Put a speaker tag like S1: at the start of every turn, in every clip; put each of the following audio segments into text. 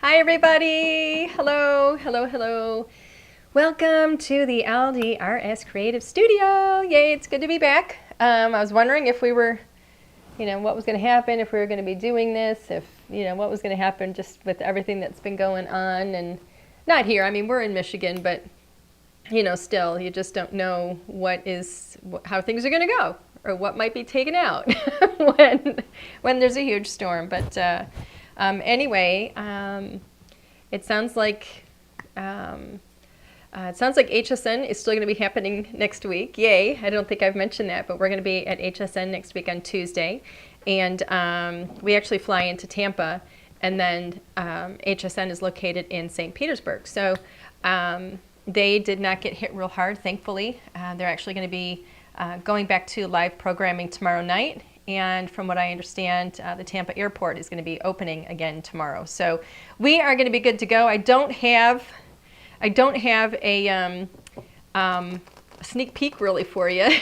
S1: Hi everybody! Hello, hello, hello. Welcome to the LDRS Creative Studio. Yay, it's good to be back. I was wondering if we were, what was going to happen, if we were going to be doing this, if, what was going to happen just with everything that's been going on. And not here, I mean, we're in Michigan, but, still, you just don't know how things are going to go or what might be taken out when there's a huge storm. But anyway, it sounds like HSN is still going to be happening next week. Yay! I don't think I've mentioned that, but we're going to be at HSN next week on Tuesday, and we actually fly into Tampa, and then HSN is located in St. Petersburg. So they did not get hit real hard, thankfully. They're actually going to be going back to live programming tomorrow night. And from what I understand, the Tampa airport is going to be opening again tomorrow. So we are going to be good to go. I don't have a sneak peek really for you.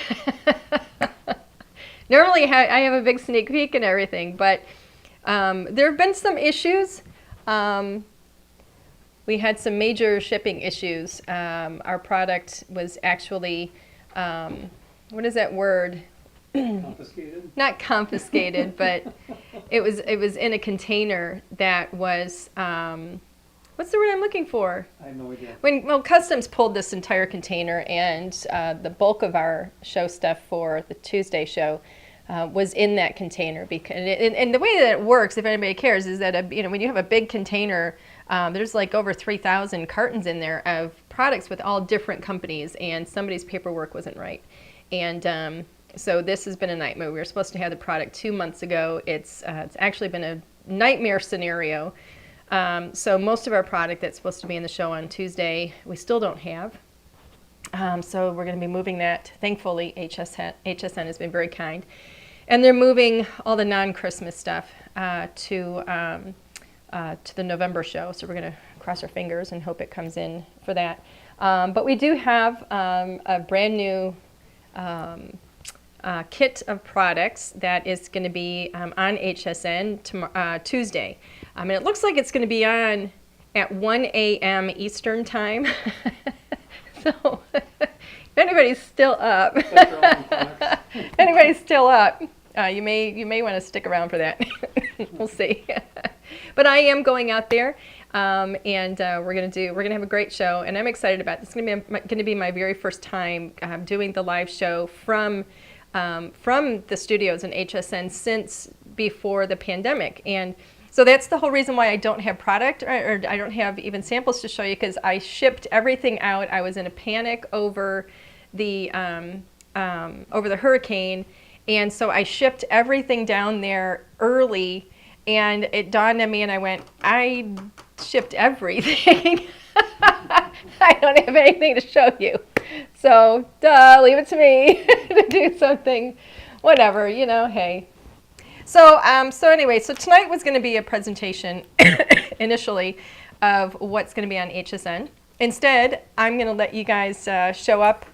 S1: Normally I have a big sneak peek and everything, but there have been some issues. We had some major shipping issues. Our product was actually, what is that word?
S2: Confiscated?
S1: Not confiscated, but it was in a container that was, what's the word I'm looking for?
S2: I have no idea.
S1: Well, Customs pulled this entire container, and the bulk of our show stuff for the Tuesday show was in that container. And the way that it works, if anybody cares, is that when you have a big container, there's like over 3,000 cartons in there of products with all different companies, and somebody's paperwork wasn't right. And so this has been a nightmare. We were supposed to have the product 2 months ago. It's actually been a nightmare scenario. So most of our product that's supposed to be in the show on Tuesday, we still don't have. So we're going to be moving that. Thankfully, HSN has been very kind. And they're moving all the non-Christmas stuff to the November show. So we're going to cross our fingers and hope it comes in for that. But we do have a brand new kit of products that is going to be on HSN Tuesday. And it looks like it's going to be on at 1 a.m. Eastern time. So if anybody's still up, you may want to stick around for that. We'll see. But I am going out there, and we're gonna have a great show, and I'm excited about it. It's gonna be my very first time doing the live show from the studios in HSN since before the pandemic. And so that's the whole reason why I don't have product or I don't have even samples to show you, because I shipped everything out. I was in a panic over the hurricane, and so I shipped everything down there early, and it dawned on me and I went, I shipped everything. I don't have anything to show you. So, leave it to me to do something, whatever, hey. So anyway, so tonight was going to be a presentation initially of what's going to be on HSN. Instead, I'm going to let you guys show up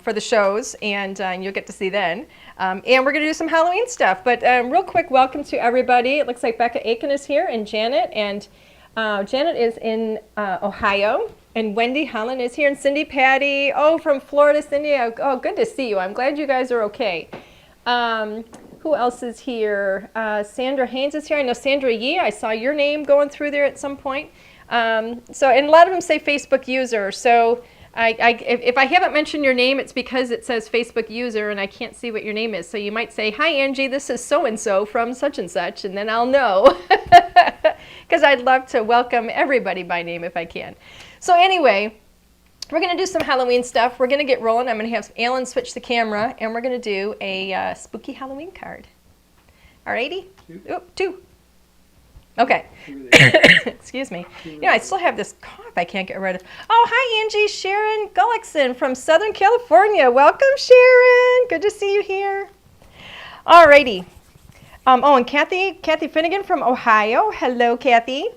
S1: for the shows, and you'll get to see then. And we're going to do some Halloween stuff. But real quick, welcome to everybody. It looks like Becca Aiken is here, and Janet. And Janet is in Ohio. And Wendy Holland is here, and Cindy Patty, from Florida. Cindy, oh, good to see you. I'm glad you guys are okay. Who else is here? Sandra Haynes is here. I know Sandra Yee. I saw your name going through there at some point. And a lot of them say Facebook user. So if I haven't mentioned your name, it's because it says Facebook user, and I can't see what your name is. So you might say, hi, Angie, this is so-and-so from such and such, and then I'll know. Because I'd love to welcome everybody by name if I can. So anyway, we're going to do some Halloween stuff. We're going to get rolling. I'm going to have Alan switch the camera, and we're going to do a spooky Halloween card. Alrighty? Two. Okay. Excuse me. I still have this cough I can't get rid of. Oh, hi, Angie. Sharon Gullickson from Southern California. Welcome, Sharon. Good to see you here. Alrighty. And Kathy Finnegan from Ohio. Hello, Kathy.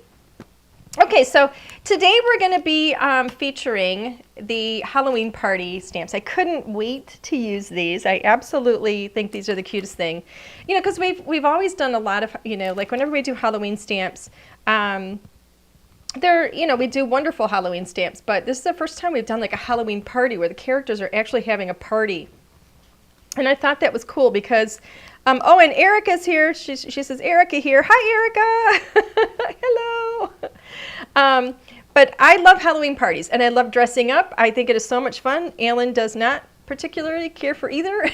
S1: Okay, so today we're going to be featuring the Halloween party stamps. I couldn't wait to use these. I absolutely think these are the cutest thing. Because we've always done a lot of, like whenever we do Halloween stamps, we do wonderful Halloween stamps, but this is the first time we've done like a Halloween party where the characters are actually having a party. And I thought that was cool because, oh, and Erica's here. She says, Erica here. Hi, Erica. Hello. But I love Halloween parties, and I love dressing up. I think it is so much fun. Alan does not particularly care for either.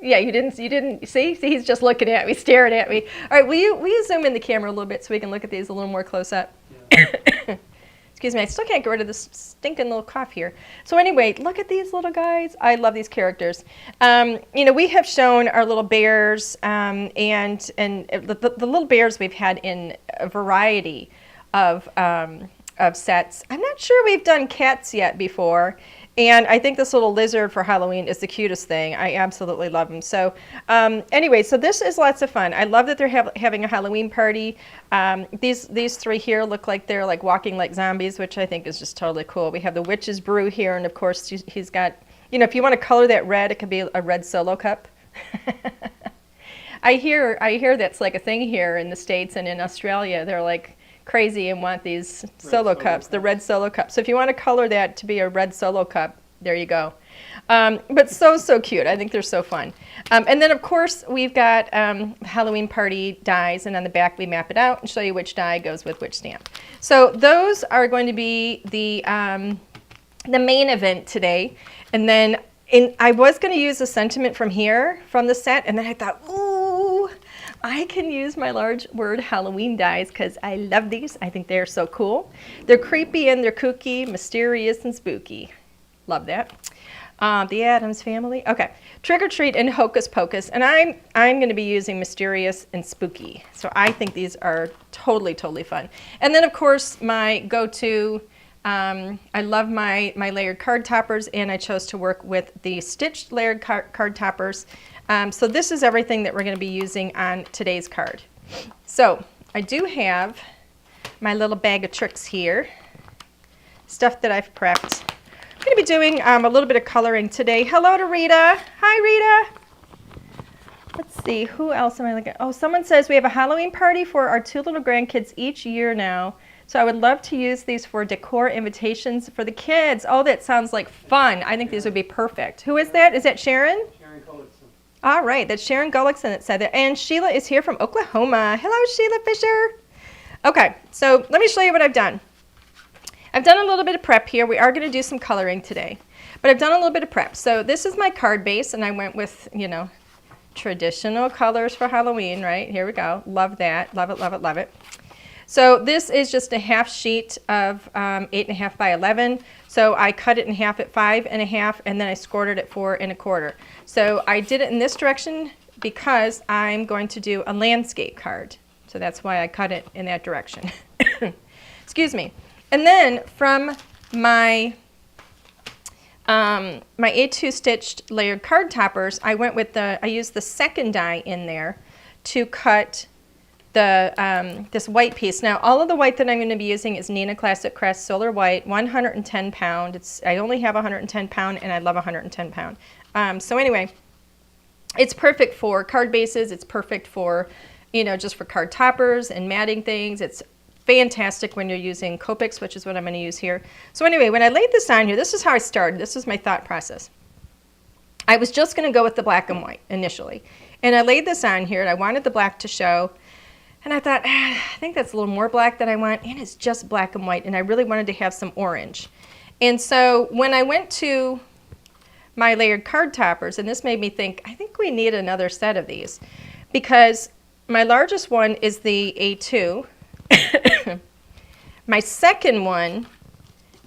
S1: Yeah, you didn't see? See, he's just looking at me, staring at me. All right, will you zoom in the camera a little bit so we can look at these a little more close up? Yeah. Excuse me, I still can't get rid of this stinking little cough here. So anyway, look at these little guys. I love these characters. We have shown our little bears, and the little bears we've had in a variety of sets. I'm not sure we've done cats yet before. And I think this little lizard for Halloween is the cutest thing. I absolutely love him. So anyway, so this is lots of fun. I love that they're having a Halloween party. These three here look like they're like walking like zombies, which I think is just totally cool. We have the witch's brew here, and of course he's got, if you want to color that red, it could be a red Solo cup. I hear that's like a thing here in the States and in Australia. They're like crazy and want these Solo cups, the red Solo cup. So if you want to color that to be a red Solo cup, there you go. But so cute. I think they're so fun. And then of course we've got Halloween party dies, and on the back we map it out and show you which die goes with which stamp. So those are going to be the main event today. And then I was going to use a sentiment from here, from the set, and then I thought, ooh, I can use my large word Halloween dies because I love these. I think they're so cool. They're creepy and they're kooky, mysterious and spooky. Love that. The Addams Family. Okay. Trick or Treat and Hocus Pocus. And I'm going to be using mysterious and spooky. So I think these are totally fun. And then, of course, my go-to, I love my layered card toppers, and I chose to work with the stitched layered card toppers. So this is everything that we're going to be using on today's card. So I do have my little bag of tricks here, stuff that I've prepped. I'm going to be doing a little bit of coloring today. Hello to Rita. Hi, Rita. Let's see, who else am I looking at? Oh, someone says we have a Halloween party for our 2 little grandkids each year now. So I would love to use these for decor invitations for the kids. Oh, that sounds like fun. I think these would be perfect. Who is that? Is that Sharon?
S2: Sharon Gullickson.
S1: All right, that's Sharon Gullickson that said that. And Sheila is here from Oklahoma. Hello, Sheila Fisher. Okay, so let me show you what I've done. I've done a little bit of prep here. We are going to do some coloring today, but I've done a little bit of prep. So this is my card base, and I went with, traditional colors for Halloween, right? Here we go. Love that. Love it, love it, love it. So this is just a half sheet of 8.5 by 11. So I cut it in half at 5.5, and then I scored it at 4 1/4. So I did it in this direction because I'm going to do a landscape card. So that's why I cut it in that direction. Excuse me. And then from my my A2 stitched layered card toppers, I used the second die in there to cut this white piece. Now, all of the white that I'm going to be using is Neenah Classic Crest Solar White, 110 pound. I only have 110 pound, and I love 110 pound. So anyway, it's perfect for card bases. It's perfect for, just for card toppers and matting things. It's fantastic when you're using Copics, which is what I'm going to use here. So anyway, when I laid this on here, this is how I started. This was my thought process. I was just going to go with the black and white initially. And I laid this on here, and I wanted the black to show. And I thought, I think that's a little more black than I want, and it's just black and white, and I really wanted to have some orange. And so when I went to my layered card toppers, and this made me think, I think we need another set of these, because my largest one is the A2. My second one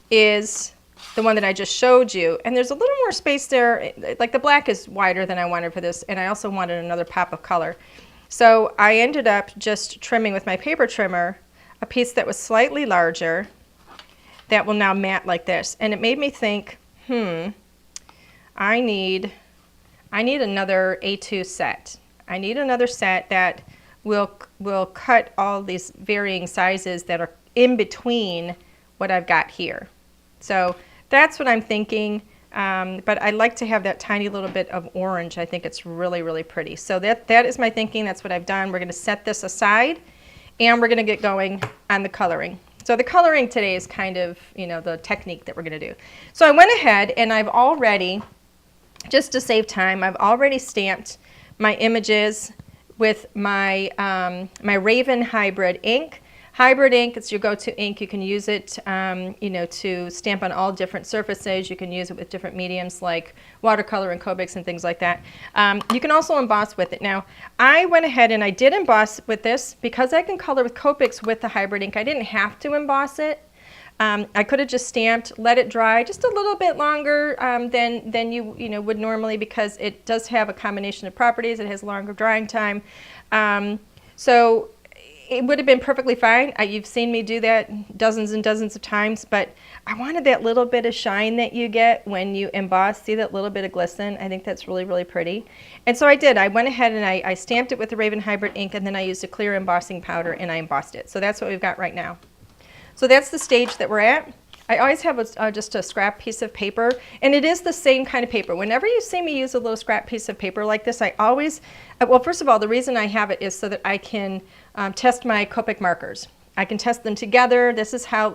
S1: is the one that I just showed you, and there's a little more space there. Like the black is wider than I wanted for this, and I also wanted another pop of color. So I ended up just trimming with my paper trimmer a piece that was slightly larger that will now mat like this. And it made me think, I need another A2 set. I need another set that will cut all these varying sizes that are in between what I've got here. So that's what I'm thinking. But I like to have that tiny little bit of orange. I think it's really pretty. So that is my thinking. That's what I've done. We're going to set this aside, and we're going to get going on the coloring. So the coloring today is kind of, the technique that we're going to do. So I went ahead and I've already, just to save time, I've already stamped my images with my, my Raven Hybrid ink. Hybrid ink, it's your go-to ink. You can use it, to stamp on all different surfaces. You can use it with different mediums like watercolor and Copics and things like that. You can also emboss with it. Now, I went ahead and I did emboss with this because I can color with Copics with the hybrid ink. I didn't have to emboss it. I could have just stamped, let it dry just a little bit longer than you would normally, because it does have a combination of properties. It has longer drying time. So it would have been perfectly fine. You've seen me do that dozens and dozens of times, but I wanted that little bit of shine that you get when you emboss. See that little bit of glisten? I think that's really, really pretty. And so I did. I went ahead and I stamped it with the Raven Hybrid ink, and then I used a clear embossing powder and I embossed it. So that's what we've got right now. So that's the stage that we're at. I always have just a scrap piece of paper, and it is the same kind of paper. Whenever you see me use a little scrap piece of paper like this, I always, well, first of all, the reason I have it is so that I can test my Copic markers. I can test them together. This is how,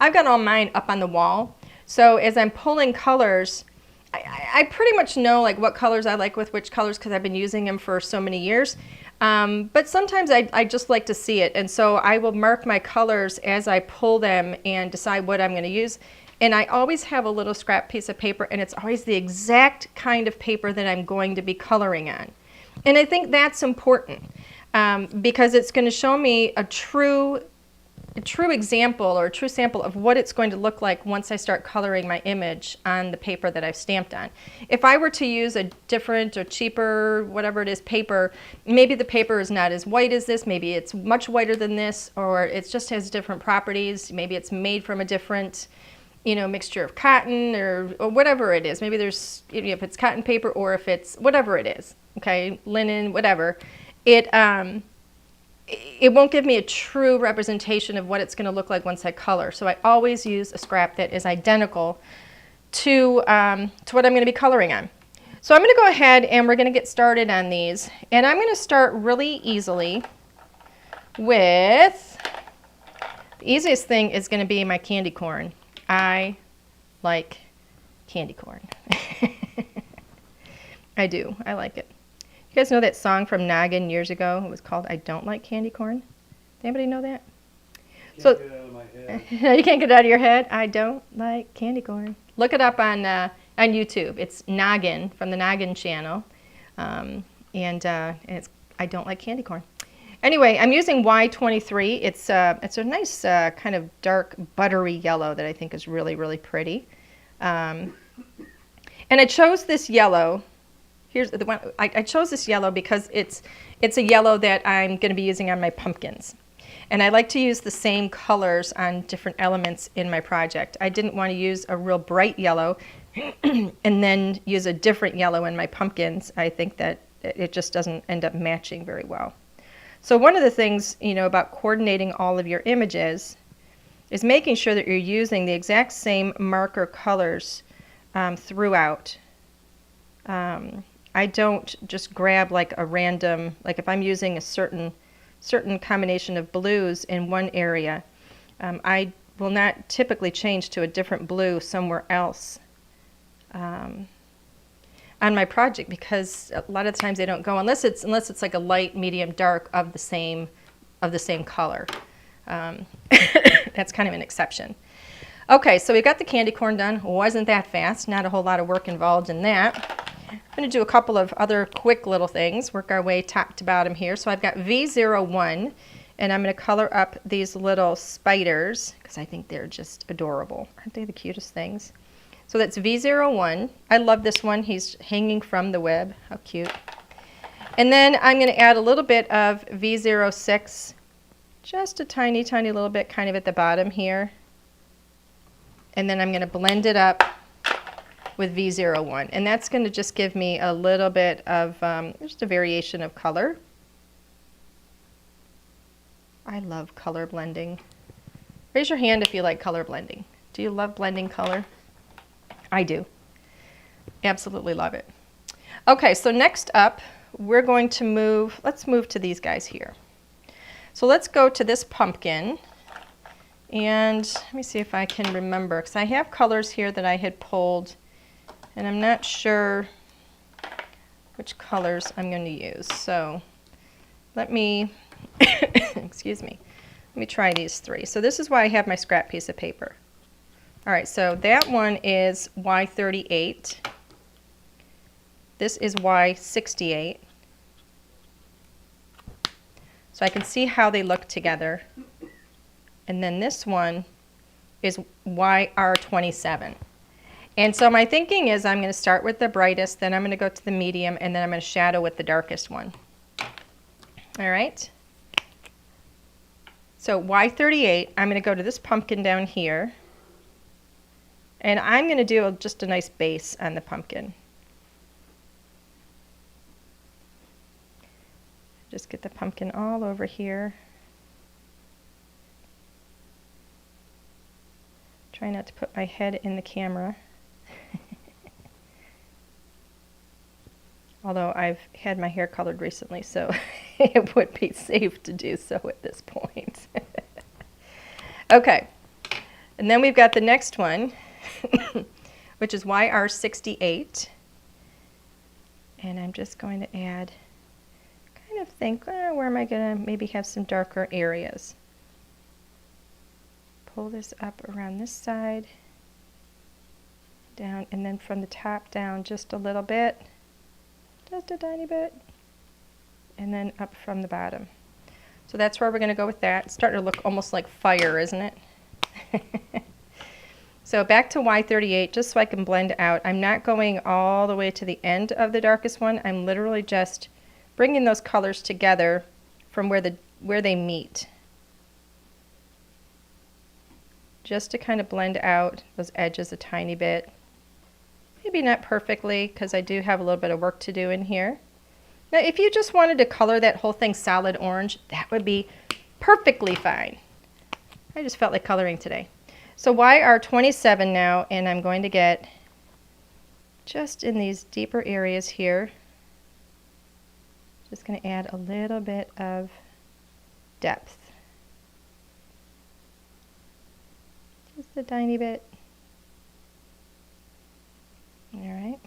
S1: I've got all mine up on the wall. So as I'm pulling colors, I pretty much know what colors I like with which colors, because I've been using them for so many years. But sometimes I just like to see it, and so I will mark my colors as I pull them and decide what I'm going to use. And I always have a little scrap piece of paper, and it's always the exact kind of paper that I'm going to be coloring on. And I think that's important because it's going to show me a true example or a true sample of what it's going to look like once I start coloring my image on the paper that I've stamped on. If I were to use a different or cheaper, whatever it is, paper, maybe the paper is not as white as this, maybe it's much whiter than this, or it just has different properties, maybe it's made from a different mixture of cotton or whatever it is. Maybe there's, if it's cotton paper or if it's whatever it is, okay, linen, whatever, it won't give me a true representation of what it's going to look like once I color. So I always use a scrap that is identical to what I'm going to be coloring on. So I'm going to go ahead and we're going to get started on these. And I'm going to start really easily with, the easiest thing is going to be my candy corn. I like candy corn. I do. I like it. You guys know that song from Noggin years ago? It was called I Don't Like Candy Corn. Does anybody know that?
S2: Can't get it out of my head.
S1: You can't get it out of your head? I don't like candy corn. Look it up on YouTube. It's Noggin from the Noggin channel. And it's I don't like candy corn. Anyway, I'm using Y23. It's a nice kind of dark buttery yellow that I think is really, really pretty. And I chose this yellow. Here's the one. I chose this yellow because it's a yellow that I'm going to be using on my pumpkins. And I like to use the same colors on different elements in my project. I didn't want to use a real bright yellow and then use a different yellow in my pumpkins. I think that it just doesn't end up matching very well. So one of the things, about coordinating all of your images is making sure that you're using the exact same marker colors throughout. I don't just grab a random, if I'm using a certain combination of blues in one area, I will not typically change to a different blue somewhere else on my project, because a lot of times they don't go unless it's like a light, medium, dark of the same color. That's kind of an exception. Okay, so we got the candy corn done. Wasn't that fast? Not a whole lot of work involved in that. I'm going to do a couple of other quick little things, work our way top to bottom here. So I've got V01, and I'm going to color up these little spiders because I think they're just adorable. Aren't they the cutest things? So that's V01. I love this one. He's hanging from the web. How cute. And then I'm going to add a little bit of V06, just a tiny, tiny little bit kind of at the bottom here. And then I'm going to blend it up with V01. And that's going to just give me a little bit of, just a variation of color. I love color blending. Raise your hand if you like color blending. Do you love blending color? I do. Absolutely love it. Okay, so next up, we're going to let's move to these guys here. So let's go to this pumpkin. And let me see if I can remember, because I have colors here that I had pulled, and I'm not sure which colors I'm going to use. So let me, excuse me, let me try these three. So this is why I have my scrap piece of paper. All right, so that one is Y38. This is Y68. So I can see how they look together. And then this one is YR27. And so my thinking is I'm going to start with the brightest, then I'm going to go to the medium, and then I'm going to shadow with the darkest one. All right. So Y38, I'm going to go to this pumpkin down here. And I'm going to do just a nice base on the pumpkin. Just get the pumpkin all over here. Try not to put my head in the camera. Although I've had my hair colored recently, so it would be safe to do so at this point. Okay, and then we've got the next one, which is YR68. And I'm just going to add, kind of think, where am I going to maybe have some darker areas? Pull this up around this side, down, and then from the top down just a little bit, just a tiny bit, and then up from the bottom. So that's where we're going to go with that. It's starting to look almost like fire, isn't it? So back to Y38, just so I can blend out. I'm not going all the way to the end of the darkest one. I'm literally just bringing those colors together from where they meet. Just to kind of blend out those edges a tiny bit. Maybe not perfectly, because I do have a little bit of work to do in here. Now, if you just wanted to color that whole thing solid orange, that would be perfectly fine. I just felt like coloring today. So YR27 now, and I'm going to get just in these deeper areas here, just going to add a little bit of depth. Just a tiny bit. All right.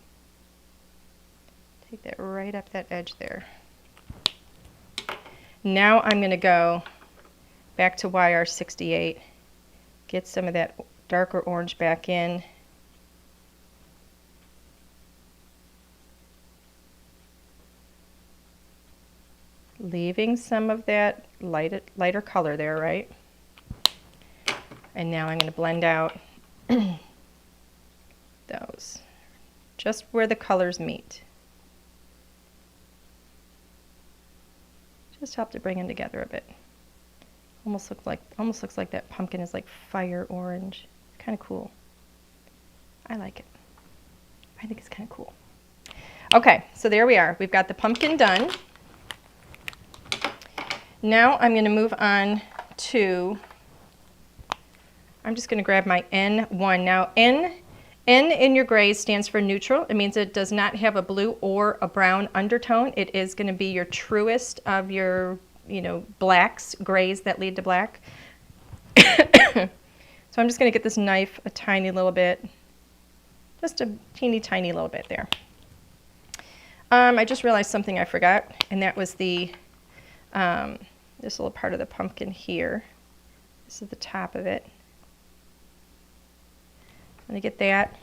S1: Take that right up that edge there. Now I'm going to go back to YR68, get some of that darker orange back in. Leaving some of that lighter color there, right? And now I'm going to blend out those, just where the colors meet. Just help to bring them together a bit. Almost looks like that pumpkin is like fire orange. It's kind of cool. I like it. I think it's kind of cool. Okay, so there we are. We've got the pumpkin done. Now I'm going to move on to, I'm just going to grab my N1. Now N in your grays stands for neutral. It means it does not have a blue or a brown undertone. It is going to be your truest of your, blacks, grays that lead to black. So I'm just going to get this knife a tiny little bit, just a teeny tiny little bit there. I just realized something I forgot, and that was the this little part of the pumpkin here. This is the top of it. I'm going to get that,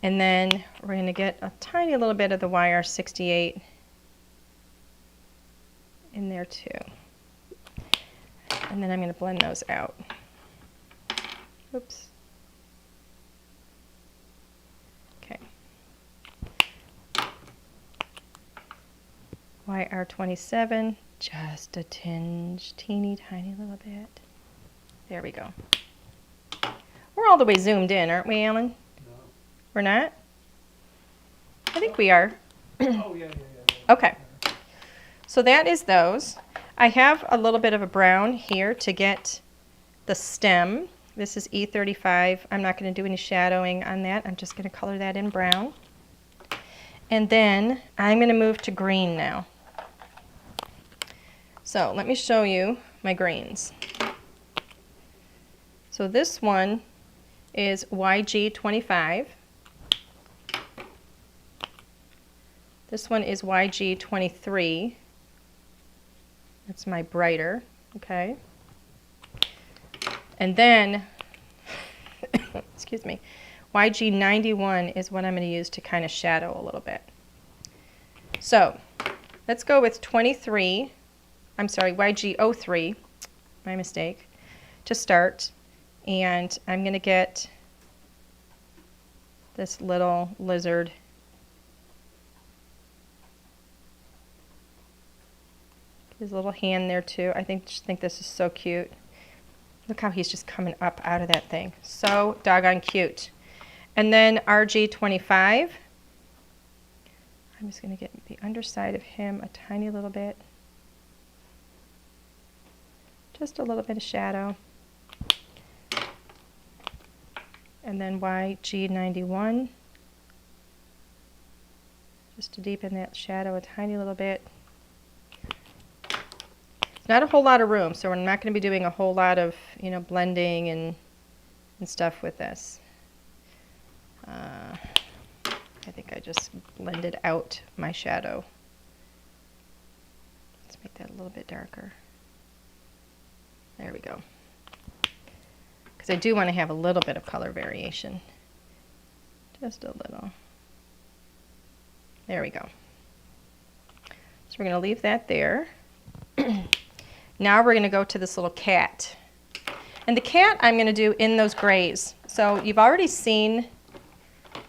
S1: and then we're going to get a tiny little bit of the YR68 in there too. And then I'm going to blend those out. Oops. Okay. YR27, just a tinge, teeny tiny little bit. There we go. We're all the way zoomed in, aren't we, Alan?
S2: No.
S1: We're not? I think we are.
S2: Oh, yeah.
S1: Okay. So that is those. I have a little bit of a brown here to get the stem. This is E35. I'm not going to do any shadowing on that. I'm just going to color that in brown. And then I'm going to move to green now. So let me show you my grains. So this one is YG25. This one is YG23. That's my brighter, okay? And then, excuse me, YG91 is what I'm going to use to kind of shadow a little bit. So let's go with 23, I'm sorry, YG03, my mistake, to start. And I'm going to get this little lizard. His little hand there too. Just think this is so cute. Look how he's just coming up out of that thing. So doggone cute. And then RG25. I'm just going to get the underside of him a tiny little bit. Just a little bit of shadow. And then YG91, just to deepen that shadow a tiny little bit. It's not a whole lot of room, so we're not going to be doing a whole lot of, blending and stuff with this. I think I just blended out my shadow. Let's make that a little bit darker. There we go. Because I do want to have a little bit of color variation. Just a little. There we go. So we're going to leave that there. Now we're going to go to this little cat. And the cat I'm going to do in those grays. So you've already seen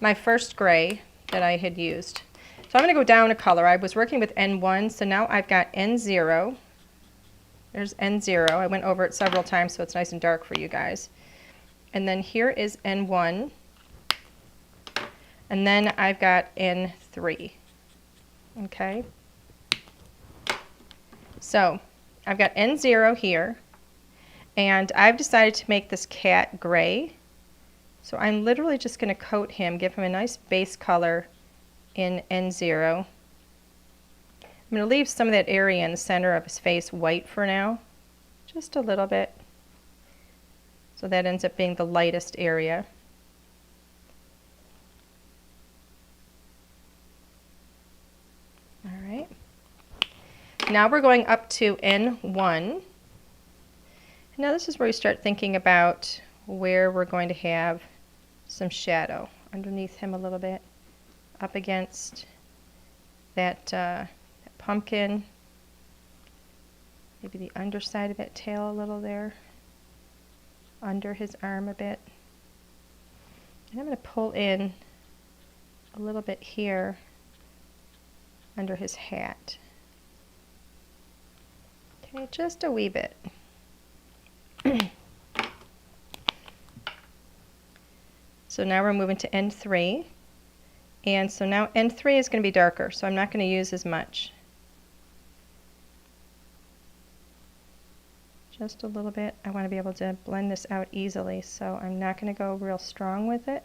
S1: my first gray that I had used. So I'm going to go down a color. I was working with N1, so now I've got N0. There's N0. I went over it several times so it's nice and dark for you guys. And then here is N1. And then I've got N3. Okay? So I've got N0 here. And I've decided to make this cat gray. So I'm literally just going to coat him, give him a nice base color in N0. I'm going to leave some of that area in the center of his face white for now. Just a little bit. So that ends up being the lightest area. All right. Now we're going up to N1. Now this is where we start thinking about where we're going to have some shadow underneath him a little bit, up against that pumpkin, maybe the underside of that tail a little there, under his arm a bit. And I'm going to pull in a little bit here under his hat. Okay, just a wee bit. So now we're moving to N3. And so now N3 is going to be darker, so I'm not going to use as much. Just a little bit. I want to be able to blend this out easily, so I'm not going to go real strong with it.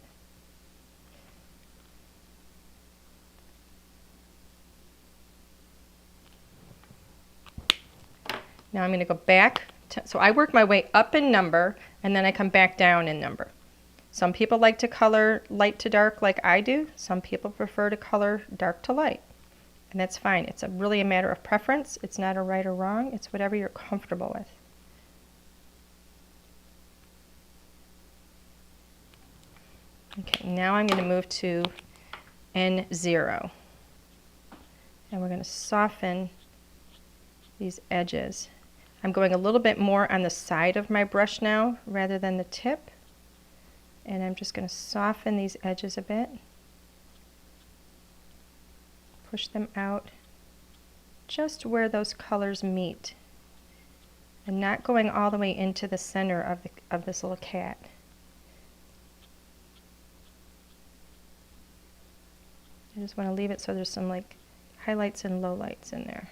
S1: Now I'm going to go back. So I work my way up in number, and then I come back down in number. Some people like to color light to dark like I do. Some people prefer to color dark to light. And that's fine. It's really a matter of preference. It's not a right or wrong. It's whatever you're comfortable with. Okay, now I'm going to move to N0. And we're going to soften these edges. I'm going a little bit more on the side of my brush now rather than the tip. And I'm just going to soften these edges a bit. Push them out just where those colors meet. And not going all the way into the center of this little cat. I just want to leave it so there's some like highlights and lowlights in there.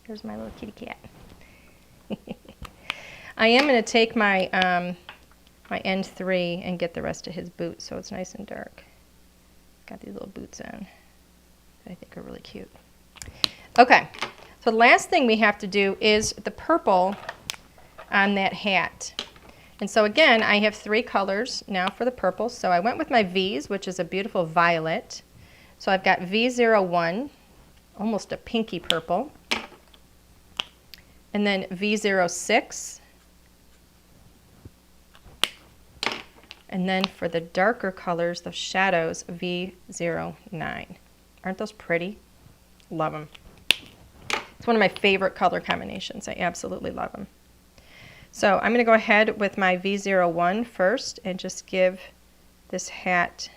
S1: There's my little kitty cat. I am going to take my my N3 and get the rest of his boots so it's nice and dark. Got these little boots on that I think are really cute. Okay, So the last thing we have to do is the purple on that hat. And so again, I have 3 colors now for the purple. So I went with my V's, which is a beautiful violet. So I've got V01, almost a pinky purple. And then V06. And then for the darker colors, the shadows, V09. Aren't those pretty? Love them. It's one of my favorite color combinations. I absolutely love them. So I'm going to go ahead with my V01 first and just give this hat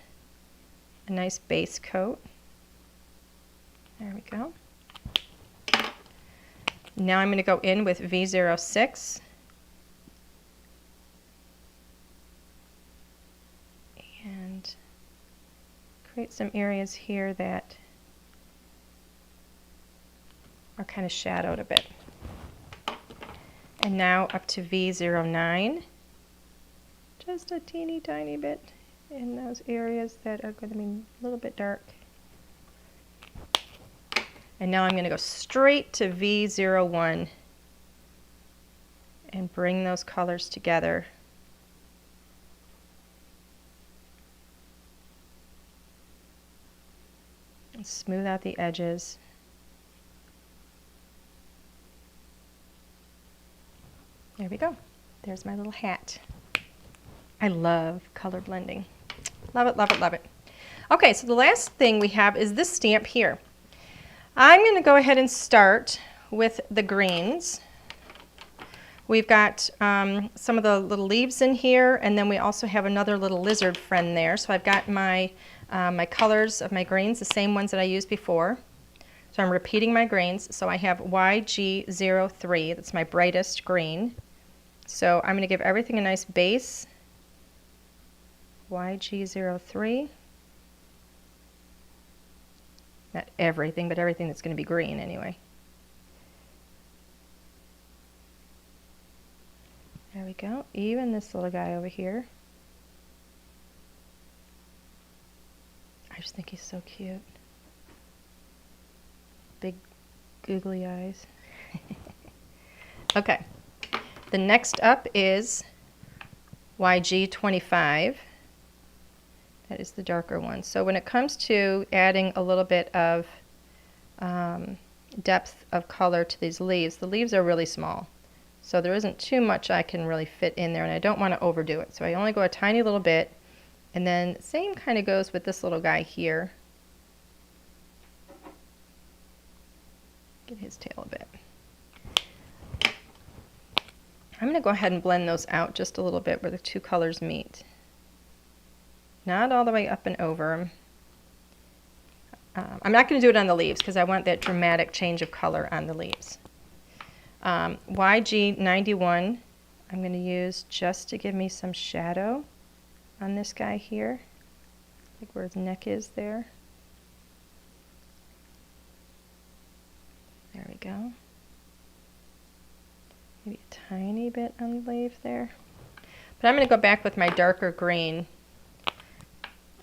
S1: a nice base coat. There we go. Now I'm going to go in with V06. And create some areas here that are kind of shadowed a bit. And now up to V09, just a teeny tiny bit in those areas that are going to be a little bit dark. And now I'm going to go straight to V01 and bring those colors together. And smooth out the edges. There we go. There's my little hat. I love color blending. Love it, love it, love it. Okay, so the last thing we have is this stamp here. I'm going to go ahead and start with the greens. We've got some of the little leaves in here, and then we also have another little lizard friend there. So I've got my, my colors of my greens, the same ones that I used before. So I'm repeating my greens. So I have YG03, that's my brightest green. So I'm going to give everything a nice base. YG03. Not everything, but everything that's going to be green anyway. There we go. Even this little guy over here. I just think he's so cute. Big googly eyes. Okay. The next up is YG25. That is the darker one. So when it comes to adding a little bit of depth of color to these leaves, the leaves are really small. So there isn't too much I can really fit in there, and I don't want to overdo it. So I only go a tiny little bit, and then same kind of goes with this little guy here. Get his tail a bit. I'm going to go ahead and blend those out just a little bit where the two colors meet. Not all the way up and over. I'm not going to do it on the leaves because I want that dramatic change of color on the leaves. YG91 I'm going to use just to give me some shadow on this guy here, like where his neck is there. There we go. Maybe a tiny bit on the leaf there. But I'm going to go back with my darker green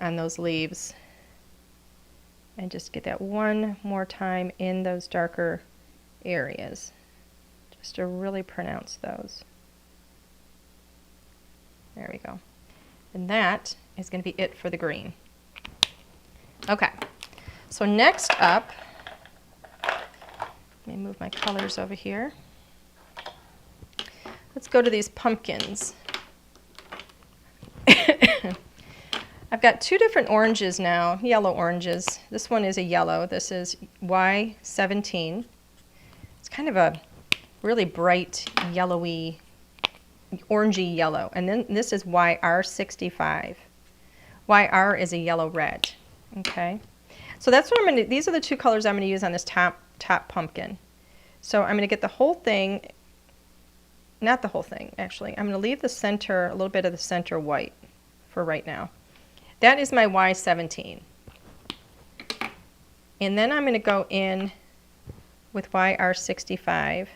S1: on those leaves and just get that one more time in those darker areas, just to really pronounce those. There we go. And that is going to be it for the green. Okay, so next up, let me move my colors over here. Let's go to these pumpkins. I've got two different oranges now, yellow oranges. This one is a yellow. This is Y17. It's kind of a really bright yellowy, orangey yellow. And then this is YR65. YR is a yellow red. Okay. So that's what I'm going to, these are the two colors I'm going to use on this top pumpkin. So I'm going to get the whole thing, not the whole thing actually. I'm going to leave the center, a little bit of the center white for right now. That is my Y17. And then I'm going to go in with YR65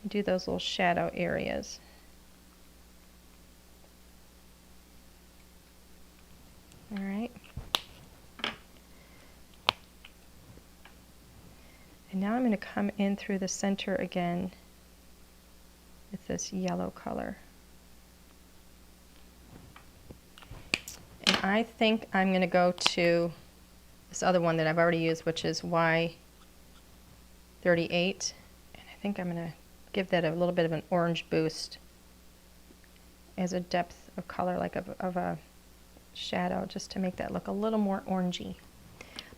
S1: and do those little shadow areas. All right. And now I'm going to come in through the center again with this yellow color. And I think I'm going to go to this other one that I've already used, which is Y38. And I think I'm going to give that a little bit of an orange boost as a depth of color, like of a shadow, just to make that look a little more orangey,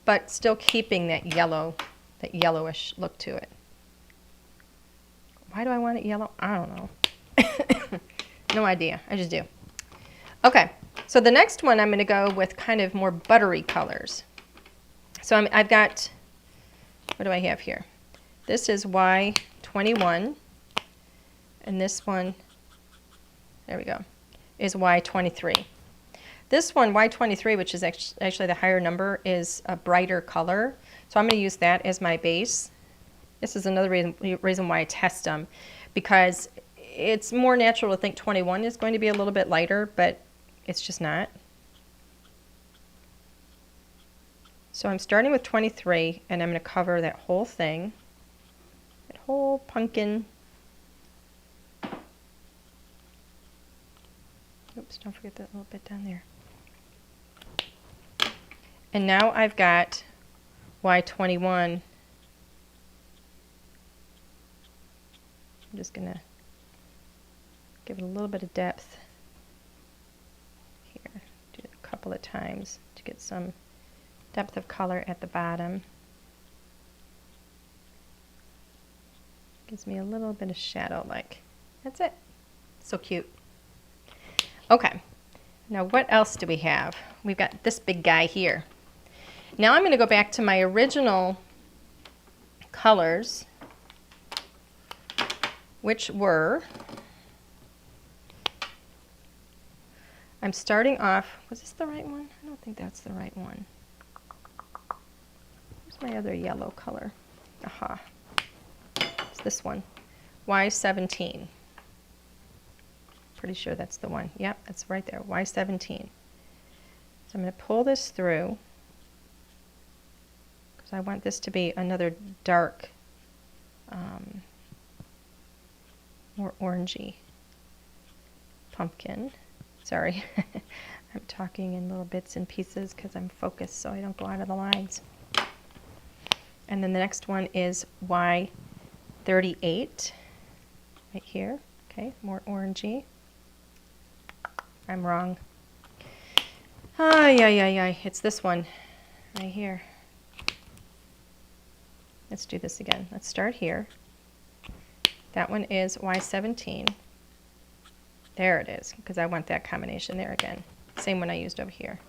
S1: but still keeping that yellow, that yellowish look to it. Why do I want it yellow? I don't know. No idea. I just do. Okay, so the next one I'm going to go with kind of more buttery colors. So I've got, what do I have here? This is Y21, and this one, there we go, is Y23. This one, Y23, which is actually the higher number, is a brighter color. So I'm going to use that as my base. This is another reason why I test them, because it's more natural to think 21 is going to be a little bit lighter, but it's just not. So I'm starting with 23, and I'm going to cover that whole thing, that whole pumpkin. Oops, don't forget that little bit down there. And now I've got Y21. I'm just going to give it a little bit of depth here. Do it a couple of times to get some depth of color at the bottom. Gives me a little bit of shadow, like. That's it. So cute. Okay, now what else do we have? We've got this big guy here. Now I'm going to go back to my original colors, which were, I'm starting off, was this the right one? I don't think that's the right one. Where's my other yellow color? Aha, it's this one, Y17. Pretty sure that's the one. Yep, that's right there, Y17. So I'm going to pull this through, because I want this to be another dark, more orangey pumpkin. Sorry, I'm talking in little bits and pieces because I'm focused so I don't go out of the lines. And then the next one is Y38, right here. Okay, more orangey. I'm wrong. It's this one right here. Let's do this again. Let's start here. That one is Y17. There it is, because I want that combination there again. Same one I used over here.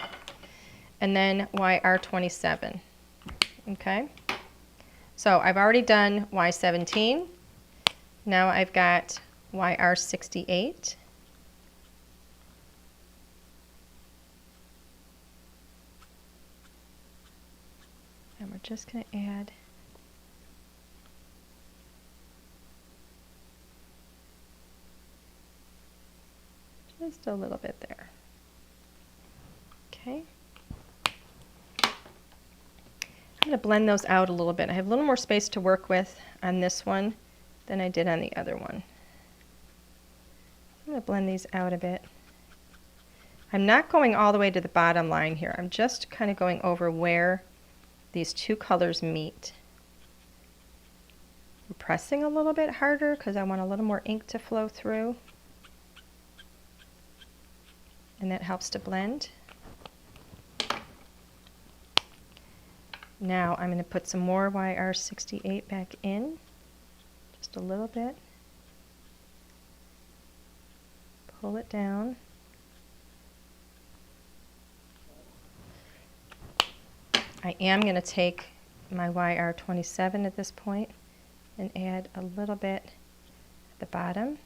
S1: And then YR27. Okay? So I've already done Y17. Now I've got YR68. And we're just going to add just a little bit there. Okay. I'm going to blend those out a little bit. I have a little more space to work with on this one than I did on the other one. I'm going to blend these out a bit. I'm not going all the way to the bottom line here. I'm just kind of going over where these two colors meet. I'm pressing a little bit harder because I want a little more ink to flow through. And that helps to blend. Now I'm going to put some more YR68 back in, just a little bit. Pull it down. I am going to take my YR27 at this point and add a little bit at the bottom,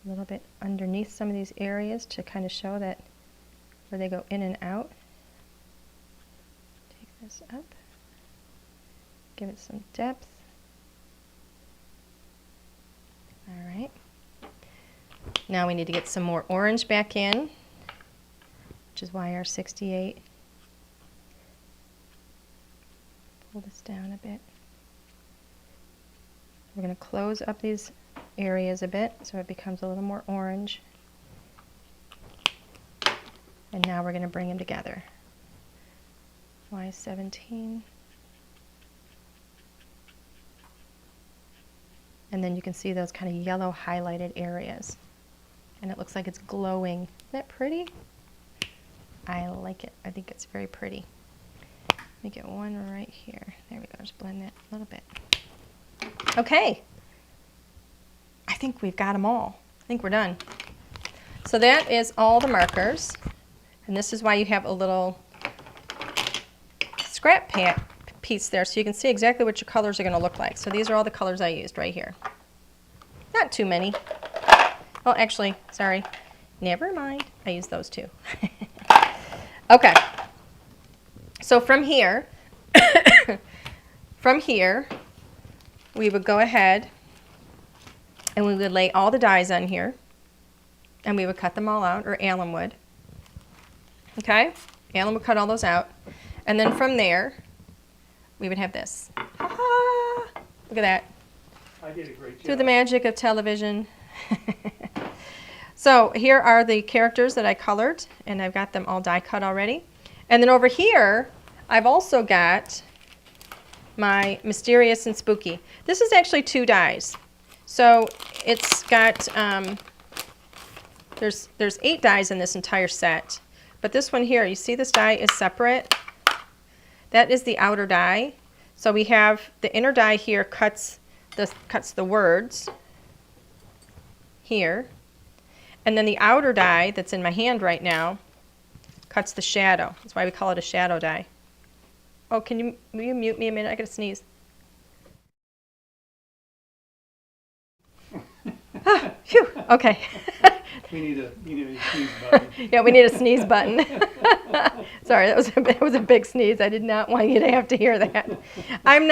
S1: a little bit underneath some of these areas to kind of show that where they go in and out. Take this up, give it some depth. All right. Now we need to get some more orange back in, which is YR68. Pull this down a bit. We're going to close up these areas a bit so it becomes a little more orange. And now we're going to bring them together. Y17. And then you can see those kind of yellow highlighted areas. And it looks like it's glowing. Isn't that pretty? I like it. I think it's very pretty. Let me get one right here. There we go. Just blend that a little bit. Okay. I think we've got them all. I think we're done. So that is all the markers. And this is why you have a little scrap piece there so you can see exactly what your colors are going to look like. So these are all the colors I used right here. Not too many. Well, actually, sorry. Never mind. I used those too. Okay. So from here, we would go ahead and we would lay all the dies on here and we would cut them all out, or Alan would. Okay? Alan would cut all those out. And then from there, we would have this. Ha-ha! Look at that.
S2: I did a great job.
S1: Through the magic of television. So here are the characters that I colored, and I've got them all die cut already. And then over here, I've also got my Mysterious and Spooky. This is actually 2 dies. So it's got, there's 8 dies in this entire set. But this one here, you see this die is separate? That is the outer die. So we have the inner die here cuts the words here. And then the outer die that's in my hand right now cuts the shadow. That's why we call it a shadow die. Oh, will you mute me a minute? I gotta sneeze. Ah, phew, okay.
S2: We need a sneeze button.
S1: Yeah, we need a sneeze button. Sorry, that was a big sneeze. I did not want you to have to hear that. I'm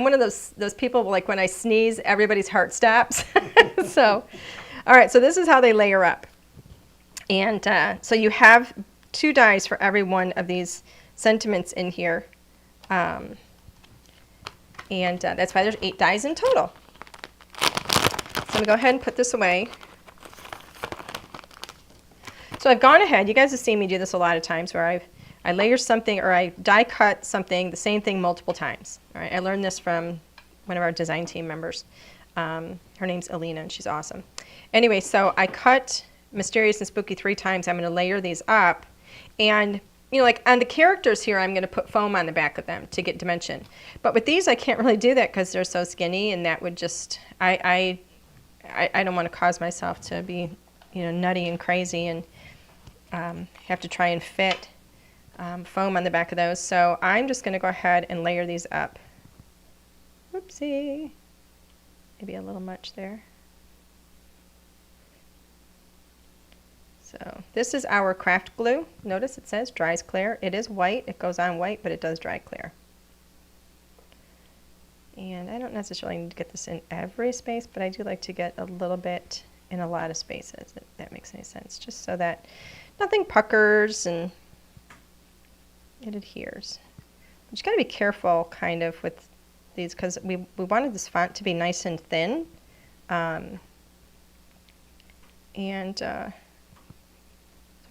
S1: one of those people, like when I sneeze, everybody's heart stops. So, all right, so this is how they layer up. And so you have 2 dies for every one of these sentiments in here. And that's why there's 8 dies in total. So I'm going to go ahead and put this away. So I've gone ahead, you guys have seen me do this a lot of times where I layer something or I die cut something, the same thing multiple times. All right, I learned this from one of our design team members. Her name's Alina and she's awesome. Anyway, so I cut Mysterious and Spooky 3 times. I'm going to layer these up. And, you know, like on the characters here, I'm going to put foam on the back of them to get dimension. But with these, I can't really do that because they're so skinny and that would just, I don't want to cause myself to be, you know, nutty and crazy and have to try and fit foam on the back of those. So I'm just going to go ahead and layer these up. Whoopsie. Maybe a little much there. So this is our craft glue. Notice it says dries clear. It is white. It goes on white, but it does dry clear. And I don't necessarily need to get this in every space, but I do like to get a little bit in a lot of spaces, if that makes any sense, just so that nothing puckers and it adheres. You just got to be careful kind of with these because we wanted this font to be nice and thin. So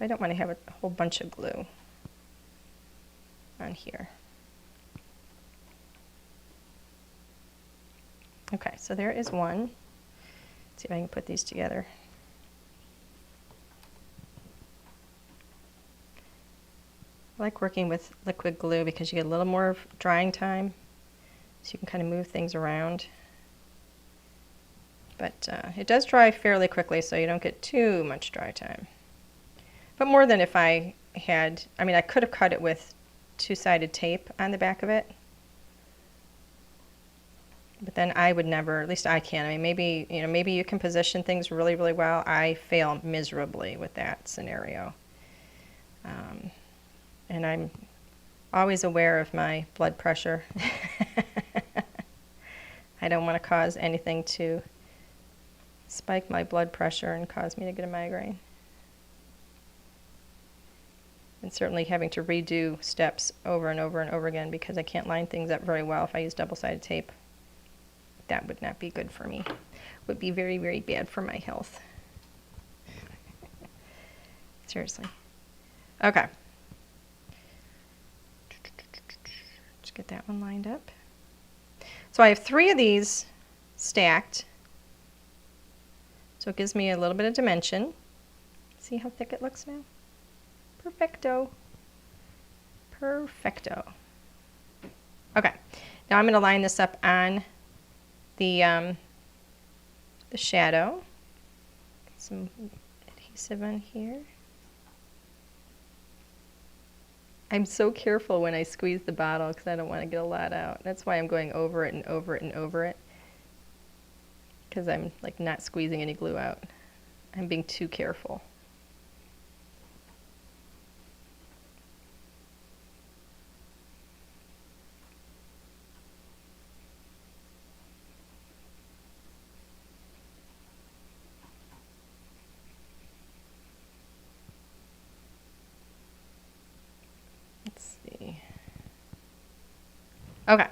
S1: I don't want to have a whole bunch of glue on here. Okay, so there is one. Let's see if I can put these together. I like working with liquid glue because you get a little more drying time, so you can kind of move things around. But it does dry fairly quickly, so you don't get too much dry time. But more than if I had, I mean, I could have cut it with 2-sided tape on the back of it. But then I would never, at least I can't. I mean, maybe, you know, maybe you can position things really, really well. I fail miserably with that scenario. And I'm always aware of my blood pressure. I don't want to cause anything to spike my blood pressure and cause me to get a migraine. And certainly having to redo steps over and over and over again because I can't line things up very well if I use double-sided tape. that would not be good for me. Would be very, very bad for my health. Seriously. Okay. Let's get that one lined up. So I have 3 of these stacked. So it gives me a little bit of dimension. See how thick it looks now? Perfecto. Perfecto. Okay. Now I'm going to line this up on the shadow. Get some adhesive on here. I'm so careful when I squeeze the bottle because I don't want to get a lot out. That's why I'm going over it and over it and over it, because I'm like not squeezing any glue out. I'm being too careful. Let's see. Okay.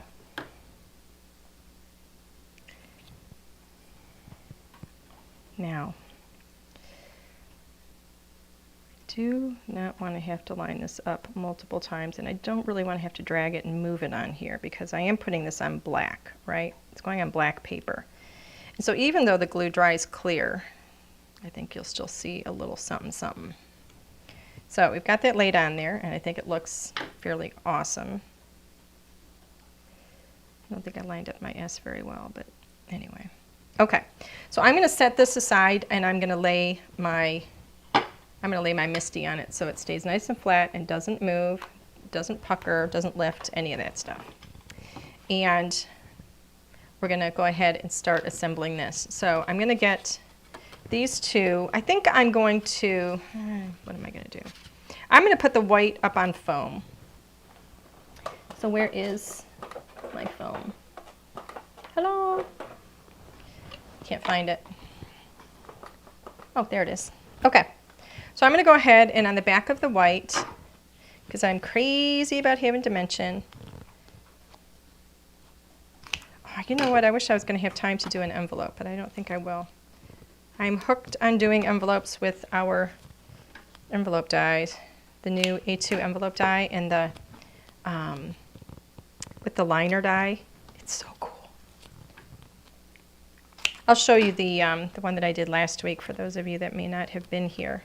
S1: Now, I do not want to have to line this up multiple times, and I don't really want to have to drag it and move it on here because I am putting this on black, right? It's going on black paper. And so even though the glue dries clear, I think you'll still see a little something something. So we've got that laid on there, and I think it looks fairly awesome. I don't think I lined up my S very well, but anyway. Okay, so I'm going to set this aside, and I'm going to lay my Misty on it so it stays nice and flat and doesn't move, doesn't pucker, doesn't lift, any of that stuff. And we're going to go ahead and start assembling this. So I'm going to get these 2. I think I'm going to, what am I going to do? I'm going to put the white up on foam. So where is my foam? Hello? Can't find it. Oh, there it is. Okay. So I'm going to go ahead and on the back of the white, because I'm crazy about having dimension. Oh, you know what? I wish I was going to have time to do an envelope, but I don't think I will. I'm hooked on doing envelopes with our envelope dies, the new A2 envelope die and the with the liner die. It's so cool. I'll show you the one that I did last week for those of you that may not have been here.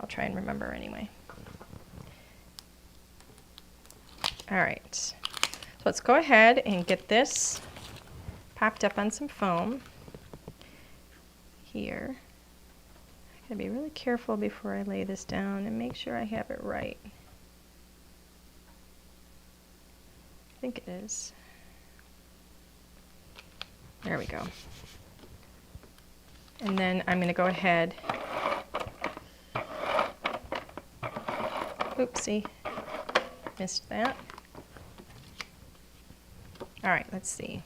S1: I'll try and remember anyway. All right, so let's go ahead and get this popped up on some foam here. I gotta be really careful before I lay this down and make sure I have it right. I think it is. There we go. And then I'm going to go ahead. Oopsie, missed that. All right, let's see.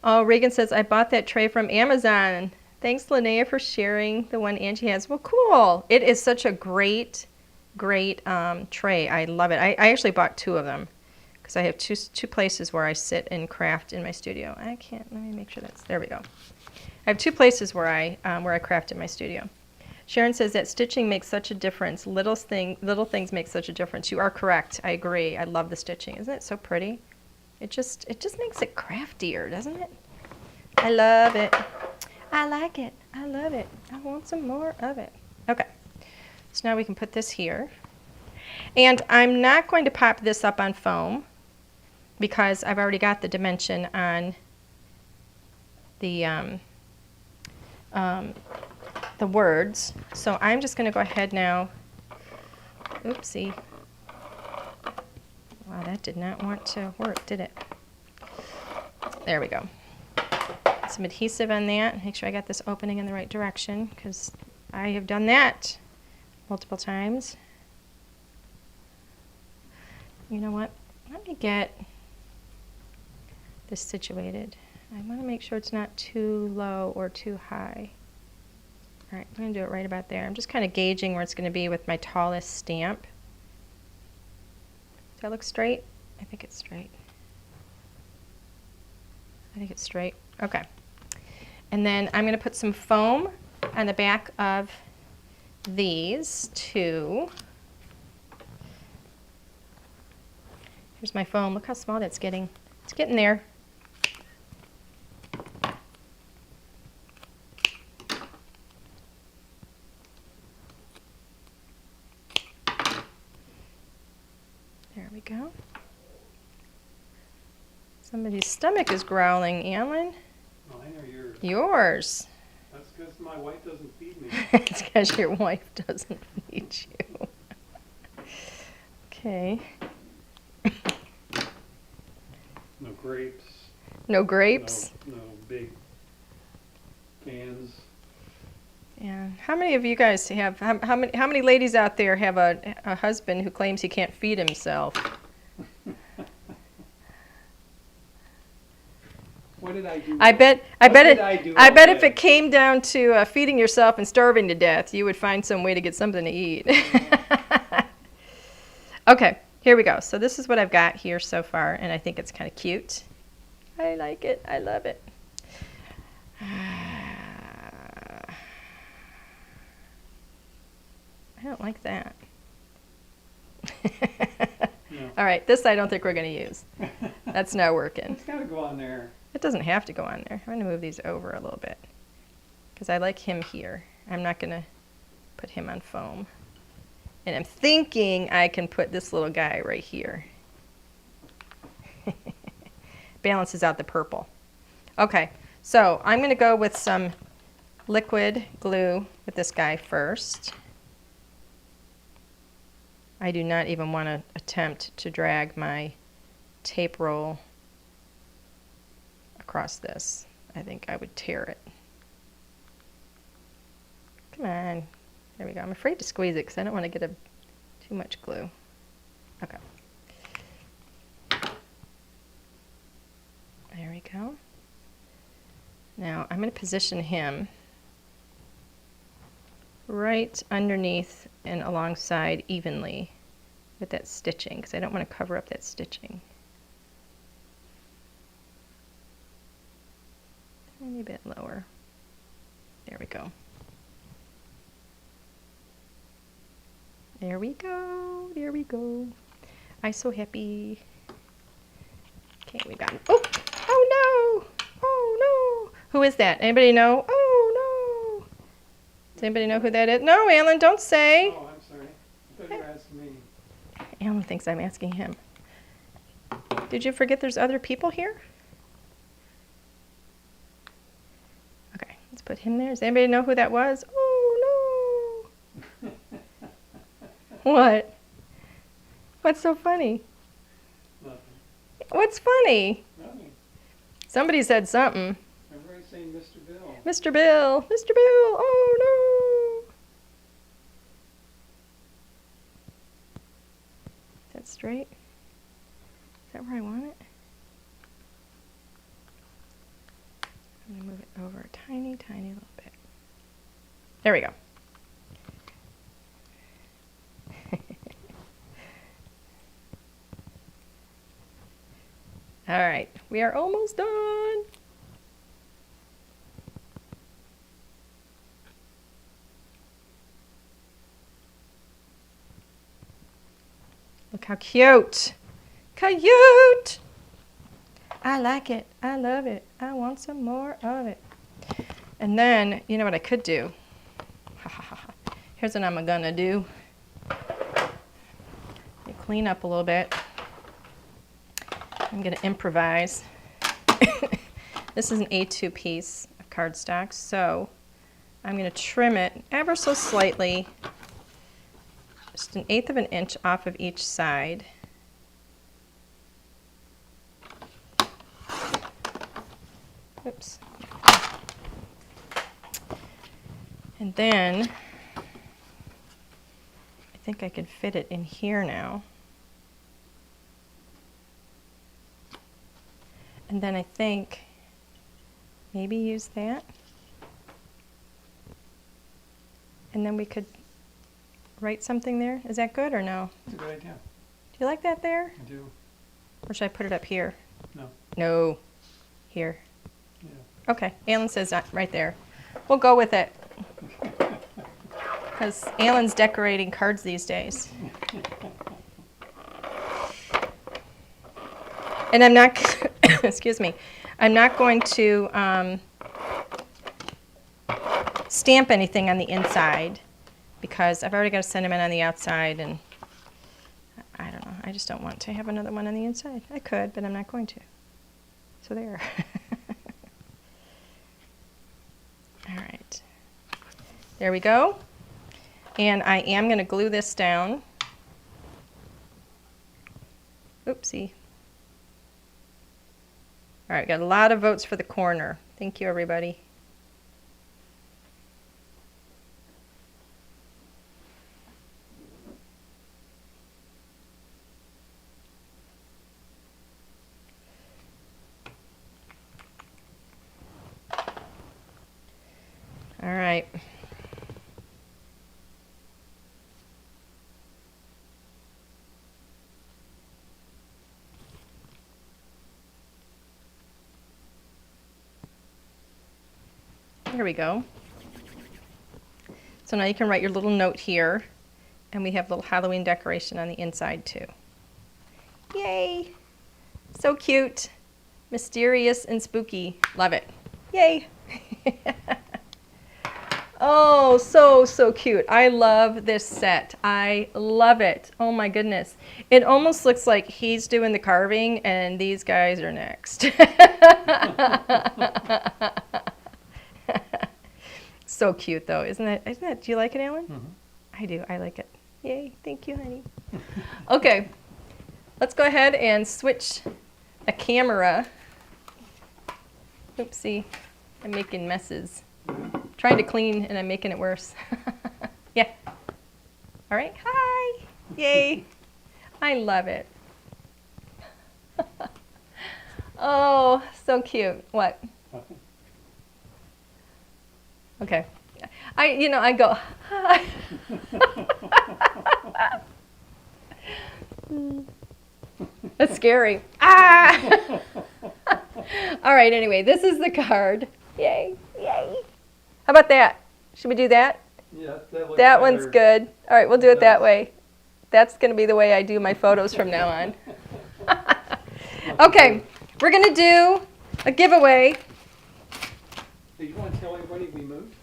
S1: Oh, Reagan says, I bought that tray from Amazon. Thanks, Linnea, for sharing the one Angie has. Well, cool. It is such a great tray. I love it. I actually bought 2 of them because I have two places where I sit and craft in my studio. I can't, let me make sure that's, there we go. I have 2 places where I craft in my studio. Sharon says that stitching makes such a difference. Little things make such a difference. You are correct. I agree. I love the stitching. Isn't it so pretty? It just makes it craftier, doesn't it? I love it. I like it. I love it. I want some more of it. Okay. So now we can put this here. And I'm not going to pop this up on foam because I've already got the dimension on the words. So I'm just going to go ahead now. Oopsie. Wow, that did not want to work, did it? There we go. Some adhesive on that. Make sure I got this opening in the right direction because I have done that multiple times. You know what? Let me get this situated. I want to make sure it's not too low or too high. All right, I'm going to do it right about there. I'm just kind of gauging where it's going to be with my tallest stamp. Does that look straight? I think it's straight. I think it's straight. Okay. And then I'm going to put some foam on the back of these two. Here's my foam. Look how small that's getting. It's getting there. There we go. Somebody's stomach is growling, Alan.
S2: Mine or yours?
S1: Yours.
S2: That's because my wife doesn't feed me.
S1: It's because your wife doesn't feed you. Okay.
S2: No grapes.
S1: No grapes?
S2: No big cans.
S1: Yeah. How many of you guys have, how many ladies out there have a husband who claims he can't feed himself?
S2: What did I do?
S1: I bet
S2: all
S1: if
S2: day?
S1: it came down to feeding yourself and starving to death, you would find some way to get something to eat. Okay, here we go. So this is what I've got here so far, and I think it's kind of cute. I like it. I love it. I don't like that.
S2: No.
S1: All right, this I don't think we're going to use. That's not working.
S2: It's got to go on there.
S1: It doesn't have to go on there. I'm going to move these over a little bit because I like him here. I'm not going to put him on foam. And I'm thinking I can put this little guy right here. Balances out the purple. Okay, so I'm going to go with some liquid glue with this guy first. I do not even want to attempt to drag my tape roll across this. I think I would tear it. Come on. There we go. I'm afraid to squeeze it because I don't want to get too much glue. Okay. There we go. Now I'm going to position him right underneath and alongside evenly with that stitching because I don't want to cover up that stitching. Tiny bit lower. There we go. There we go. There we go. I'm so happy. Okay, we got. Oh! Oh no! Oh no! Who is that? Anybody know? Oh no! Does anybody know who that is? No, Alan, don't say.
S2: Oh, I'm sorry. I thought you were asking me.
S1: Alan thinks I'm asking him. Did you forget there's other people here? Okay, let's put him there. Does anybody know who that was? Oh no! What? What's so funny?
S2: Nothing.
S1: What's funny?
S2: Nothing.
S1: Somebody said something.
S2: Everybody's saying Mr. Bill.
S1: Mr. Bill! Mr. Bill! Oh no! Is that straight? Is that where I want it? I'm going to move it over a tiny, tiny little bit. There we go. All right, we are almost done. Look how cute. Cute. I like it. I love it. I want some more of it. And then, you know what I could do? Here's what I'm gonna do. You clean up a little bit. I'm gonna improvise. This is an A2 piece of cardstock, so I'm gonna trim it ever so slightly, just 1/8 of an inch off of each side. Oops. And then I think I could fit it in here now. And then I think maybe use that. And then we could write something there. Is that good or no?
S2: That's a good idea.
S1: Do you like that there?
S2: I do.
S1: Or should I put it up here?
S2: No.
S1: No. Here.
S2: Yeah.
S1: Okay, Alan says that right there. We'll go with it. Because Alan's decorating cards these days. And I'm not, excuse me, I'm not going to stamp anything on the inside because I've already got a sentiment on the outside, and I don't know, I just don't want to have another one on the inside. I could, but I'm not going to. So there. All right. There we go. And I am going to glue this down. Oopsie. All right, got a lot of votes for the corner. Thank you, everybody. All right. There we go. So now you can write your little note here, and we have a little Halloween decoration on the inside too. Yay! So cute, mysterious and spooky. Love it. Yay! Oh, so cute. I love this set. I love it. Oh my goodness. It almost looks like he's doing the carving and these guys are next. So cute though, isn't that, do you like it, Alan?
S2: Mm-hmm.
S1: I do, I like it. Yay, thank you, honey. Okay, let's go ahead and switch a camera. Oopsie, I'm making messes. Trying to clean and I'm making it worse. Yeah. All right, hi, yay. I love it. Oh, so cute. What? Okay. I go, hi. That's scary. Ah! All right, anyway, this is the card. Yay, yay. How about that? Should we do that?
S2: Yeah, that looks
S1: That one's
S2: better.
S1: good. All right, we'll do it that way. That's going to be the way I do my photos from now on. Okay, we're going to do a giveaway.
S2: Do you want to tell everybody we moved?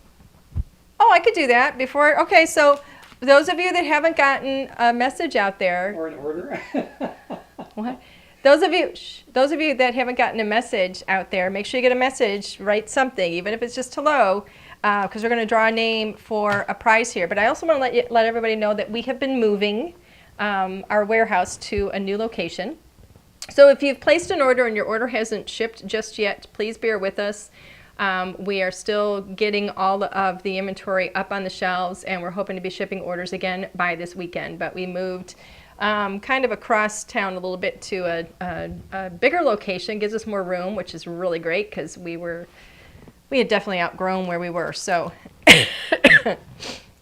S1: Oh, I could do that before. Okay, so those of you that haven't gotten a message out there.
S2: Or an order?
S1: What? Those of you that haven't gotten a message out there, make sure you get a message, write something, even if it's just hello, because we're going to draw a name for a prize here. But I also want to let everybody know that we have been moving our warehouse to a new location. So if you've placed an order and your order hasn't shipped just yet, please bear with us. We are still getting all of the inventory up on the shelves, and we're hoping to be shipping orders again by this weekend. But we moved kind of across town a little bit to a bigger location. Gives us more room, which is really great because we had definitely outgrown where we were. So,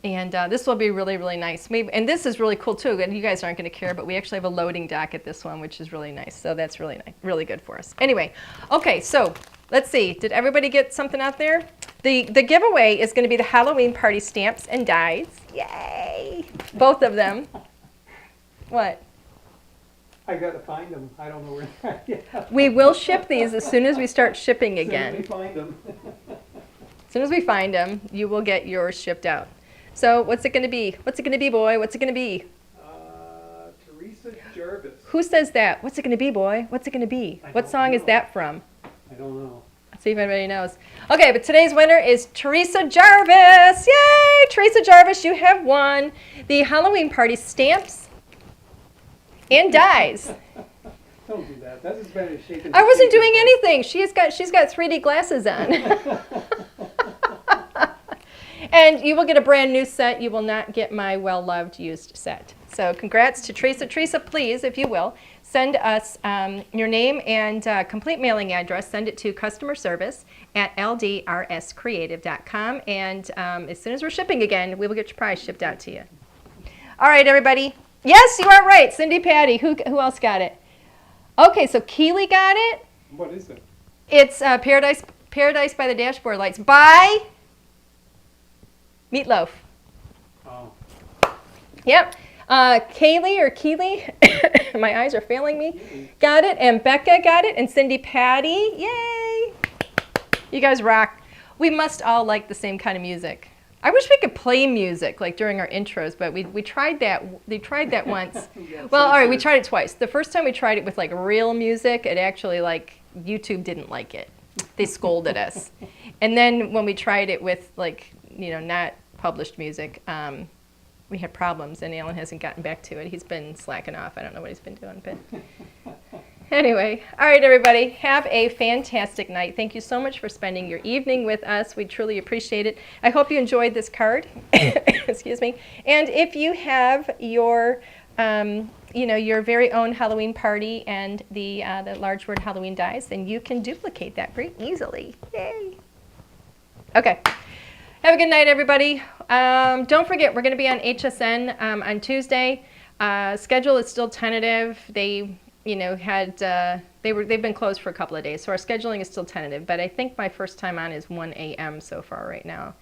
S1: and this will be really, really nice. And this is really cool too. And you guys aren't going to care, but we actually have a loading dock at this one, which is really nice. So that's really nice, really good for us. Anyway, okay, so let's see. Did everybody get something out there? The giveaway is going to be the Halloween party stamps and dies. Yay! Both of them. What?
S2: I got to find them. I don't know where they're at.
S1: We will ship these as soon as we start shipping again.
S2: As soon as we find them.
S1: As soon as we find them, you will get yours shipped out. So what's it going to be? What's it going to be, boy? What's it going to be?
S2: Teresa Jarvis.
S1: Who says that? What's it going to be, boy? What's it going to be?
S2: I
S1: What
S2: don't
S1: song is
S2: know.
S1: that from?
S2: I don't know.
S1: Let's see if anybody knows. Okay, but today's winner is Teresa Jarvis. Yay! Teresa Jarvis, you have won the Halloween party stamps and dies.
S2: Don't do that. That's as bad as shaking.
S1: I wasn't doing anything. She's got 3D glasses on. And you will get a brand new set. You will not get my well-loved used set. So congrats to Teresa. Teresa, please, if you will, send us your name and complete mailing address. Send it to customer service at ldrscreative.com. And as soon as we're shipping again, we will get your prize shipped out to you. All right, everybody. Yes, you are right. Cindy Patty. Who else got it? Okay, so Keely got it.
S2: What is it?
S1: It's Paradise by the Dashboard Lights by Meatloaf.
S2: Oh,
S1: Yep. Kaylee or Keely, my eyes are failing me, got it. And Becca got it. And Cindy Patty. Yay! You guys rock. We must all like the same kind of music. I wish we could play music like during our intros, but we tried that. They tried that once. Well, all right, we tried it twice. The first time we tried it with like real music, it actually like YouTube didn't like it. They scolded us. And then when we tried it with like, you know, not published music, we had problems, and Alan hasn't gotten back to it. He's been slacking off. I don't know what he's been doing, but anyway. All right, everybody. Have a fantastic night. Thank you so much for spending your evening with us. We truly appreciate it. I hope you enjoyed this card. Excuse me. And if you have your, you know, your very own Halloween party and the large word Halloween dies, then you can duplicate that very easily. Yay. Okay. Have a good night, everybody. Don't forget, we're going to be on HSN on Tuesday. Schedule is still tentative. They, you know, had they've been closed for a couple of days, so our scheduling is still tentative. But I think my first time on is 1 a.m. so far right now,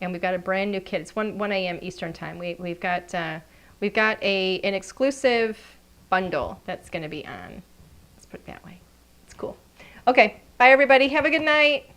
S1: and we've got a brand new kid. It's 1 a.m. Eastern time. We've got an exclusive bundle that's going to be on. Let's put it that way. It's cool. Okay. Bye, everybody. Have a good night.